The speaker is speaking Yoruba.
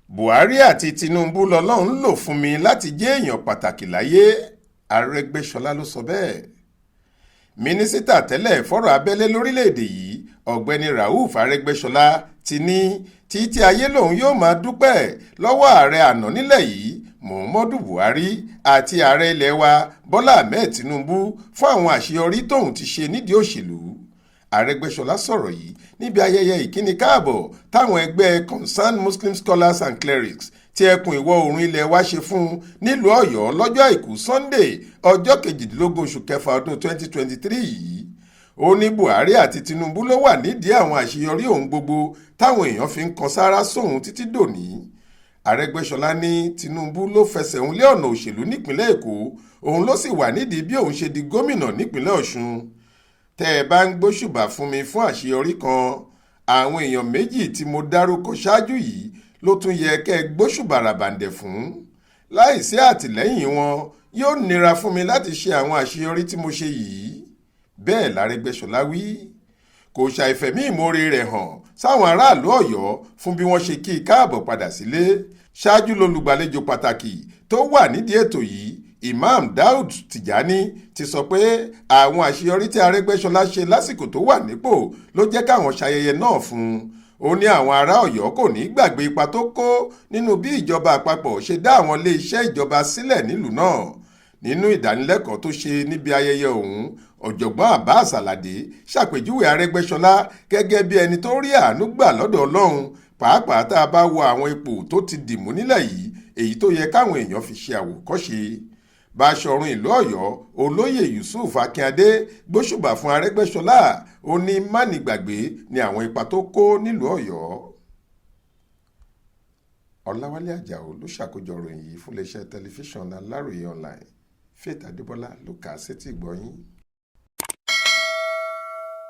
Buhari àti Tinubu lọ́lọ́run lò fún mi láti jẹ́ èèyàn pàtàkì láyé, Arẹgbẹṣọla ló sọ bẹ́ẹ̀. Mínísítà tẹ́lẹ̀ fọ́rọ̀ abẹ́lé lórílẹ̀‐èdè yìí ọ̀gbẹ́ni Rauf Arẹgbẹṣọla ti ní títí ayé lòun yóò máa dúpẹ́ lọ́wọ́ ààrẹ àná nílẹ̀ yìí Muhammadu Buhari àti ààrẹ ilẹ̀ wa Bọ́lá Ahmed Tinubu fún àwọn àṣeyọrí tóun ti ṣe nídìí òṣèlú. Arẹgbẹṣọla sọ̀rọ̀ yìí níbi ayẹyẹ ìkíni káàbọ̀ táwọn ẹgbẹ́ Concerned Muslim Scholars and Clerics tí ẹkùn ìwọ̀ oòrùn ilẹ̀ wa ṣe fún nílùú Ọ̀yọ́ lọ́jọ́ àìkú Sunday ọjọ́ 18 oṣù kẹfà ọdún 2023 yìí. Ó ní Buhari àti Tinubu ló wà nídìí àwọn àṣeyọrí òun gbogbo táwọn èèyàn fi ń kan sáárá sóhun títí dòní. Arẹgbẹṣọla ní Tinubu ló fẹsẹ̀ òun lé ọ̀nà òṣèlú nípínlẹ̀ Èkó, òun ló sì wà nídìí bí òun ṣe di gómìnà nípínlẹ̀ Ọ̀ṣun. Tẹ́ ẹ bá ń gbóṣùbà fún mi fún àṣeyọrí kan, àwọn èèyàn méjì tí mo dárúkọ ṣáájú yìí ló tún yẹ kẹ́ ẹ gbóṣùbà ràbàǹdẹ̀ fún. Láìsí àtìlẹ́yìn wọn yóò nira fún mi láti ṣe àwọn àṣeyọrí tí mo ṣe yìí. Bẹ́ẹ̀ l'Arẹgbẹṣọla wí. Kò ṣàìfẹ̀mí ìmoore rẹ̀ hàn sáwọn aráàlú Ọ̀yọ́ fún bí wọ́n ṣe kí i káàbọ̀ padà sílé. Ṣáájú lolùgbàlejò pàtàkì tó wà nídìí ètò yìí, Imam Daud Tijani ti sọ pé àwọn àṣeyọrí tí Arẹgbẹṣọla ṣe lásìkò tó wà nípò ló jẹ́ káwọn ṣayẹyẹ náà fún un. Ó ní àwọn ará Ọ̀yọ́ kò ní gbàgbé ipa tó kó nínú bí ìjọba àpapọ̀ ṣe dá àwọn ilé iṣẹ́ ìjọba sílẹ̀ nílùú náà. Nínú ìdánilẹ́kọ̀ọ́ tó ṣe níbi ayẹyẹ ọ̀hún, ọ̀jọ̀gbọ́n Abbas Alade ṣàpèjúwe Arẹgbẹṣọla gẹ́gẹ́ bí ẹni tó rí àánú gbà lọ́dọ̀ Ọlọ́run, pàápàá tá a bá wo àwọn ipò tó ti dìmú nílẹ̀ yìí, èyí tó yẹ káwọn èèyàn fi ṣe àwòkọ́ṣe. Báṣọ̀run ìlú Ọ̀yọ́ olóyè Yusuf Akínadé gbóṣùbà fún Arẹgbẹṣọla, ó ní mánigbàgbé ni àwọn ipa tó kó nílùú Ọ̀yọ́. Ọláwálé Àjàó ló ṣàkójọ ìròyìn yìí fún iléeṣẹ́ tẹlifíṣàn Aláròye online. Faith Adébọ́lá ló kà á sétí ìgbọ́ yín.